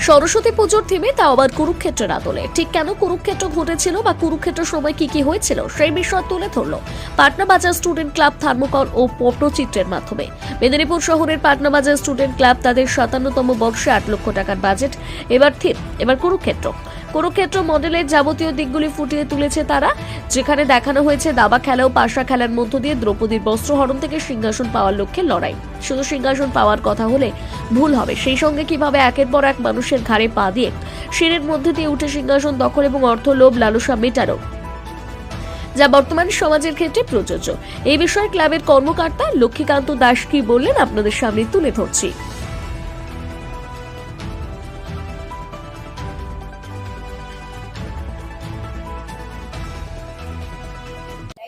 সরস্বতী পুজোর থিমে তাও আবার কুরুক্ষেত্রের আদলে। ঠিক কেন কুরুক্ষেত্র ঘটেছিল বা কুরুক্ষেত্রের সময় কি হয়েছিল সেই বিষয় তুলে ধরল পাটনা বাজার স্টুডেন্ট ক্লাব থার্মোকল ও পটচিত্রের মাধ্যমে। মেদিনীপুর শহরের পাটনা বাজার স্টুডেন্ট ক্লাব তাদের 57তম বর্ষে 8 লক্ষ টাকার বাজেট। এবার কুরুক্ষেত্র মডেলের যাবতীয় দিকগুলি ফুটিয়ে তুলেছে তারা, যেখানে দেখানো হয়েছে দাবা খেলা ও পাশা খেলার মধ্য দিয়ে দ্রৌপদীর বস্ত্রহরণ থেকে সিংহাসন পাওয়ার লক্ষ্যে লড়াই। শুধু সিংহাসন পাওয়ার কথা হলে ভুল হবে, সেই সঙ্গে কিভাবে একের পর এক মানুষের ঘাড়ে পা দিয়ে শিরের মধ্যে দিয়ে উঠে সিংহাসন দখল এবং অর্থ লোভ লালসা মেটানো, যা বর্তমান সমাজের ক্ষেত্রে প্রযোজ্য। এই বিষয়ে ক্লাবের কর্মকর্তা লক্ষ্মীকান্ত দাস কি বললেন আপনাদের সামনে তুলে ধরছি।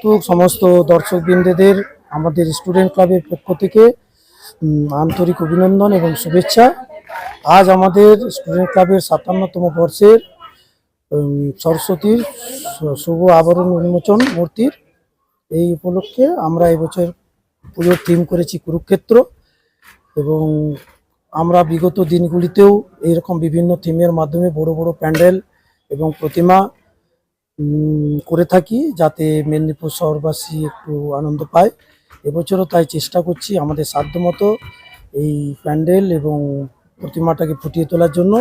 তো সমস্ত দর্শকবৃন্দদের আমাদের স্টুডেন্ট ক্লাবের পক্ষ থেকে আন্তরিক অভিনন্দন এবং শুভেচ্ছা। আজ আমাদের স্টুডেন্ট ক্লাবের 57তম বর্ষের সরস্বতীর শুভ আবরণ উন্মোচন মূর্তির এই উপলক্ষে আমরা এবছর পুজোর থিম করেছি কুরুক্ষেত্র, এবং আমরা বিগত দিনগুলিতেও এইরকম বিভিন্ন থিমের মাধ্যমে বড় বড় প্যান্ডেল এবং প্রতিমা করে থাকি, যাতে মেদিনীপুর শহরবাসী একটু আনন্দ পায়। এবছরও তাই চেষ্টা করছি আমাদের সাধ্যমতো এই প্যান্ডেল এবং প্রতিমাটাকে ফুটিয়ে তোলার জন্য,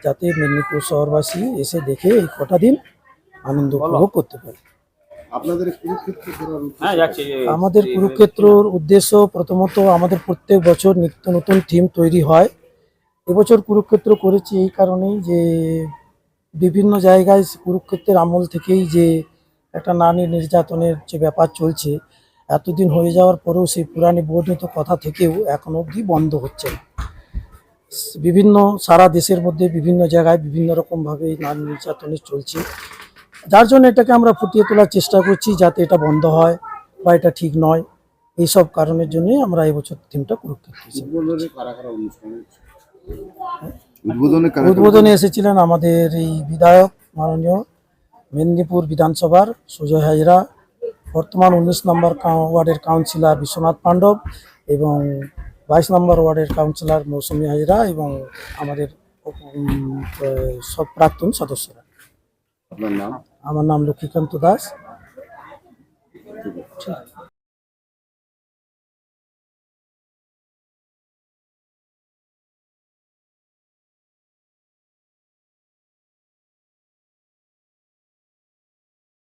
যাতে মেদিনীপুর শহরবাসী এসে দেখে এই কটা দিন আনন্দ উপভোগ করতে পারে। আমাদের কুরুক্ষেত্রর উদ্দেশ্য প্রথমত আমাদের প্রত্যেক বছর নিত্য নতুন থিম তৈরি হয়। এবছর কুরুক্ষেত্র করেছি এই কারণেই যে বিভিন্ন জায়গায় কুরুক্ষেত্রের আমল থেকেই যে একটা নারী নির্যাতনের যে ব্যাপার চলছে, এতদিন হয়ে যাওয়ার পরেও সেই পুরাণে বর্ণিত কথা থেকেও এখন অবধি বন্ধ হচ্ছে না। বিভিন্ন সারা দেশের মধ্যে বিভিন্ন জায়গায় বিভিন্ন রকমভাবে নারী নির্যাতনের চলছে, যার জন্য এটাকে আমরা ফুটিয়ে তোলার চেষ্টা করছি, যাতে এটা বন্ধ হয় বা এটা ঠিক নয়। এইসব কারণের জন্যই আমরা এবছর থিমটা কুরুক্ষেত্র উদ্বোধনে এসেছিলেন আমাদের এই বিধায়ক মাননীয় মেদিনীপুর বিধানসভার সুজয় হাজরা, বর্তমান 19 নম্বর ওয়ার্ডের কাউন্সিলর বিশ্বনাথ পাণ্ডব এবং 22 নম্বর ওয়ার্ডের কাউন্সিলর মৌসুমী হাজরা এবং আমাদের সব প্রাক্তন সদস্যরা। আমার নাম লক্ষ্মীকান্ত দাস।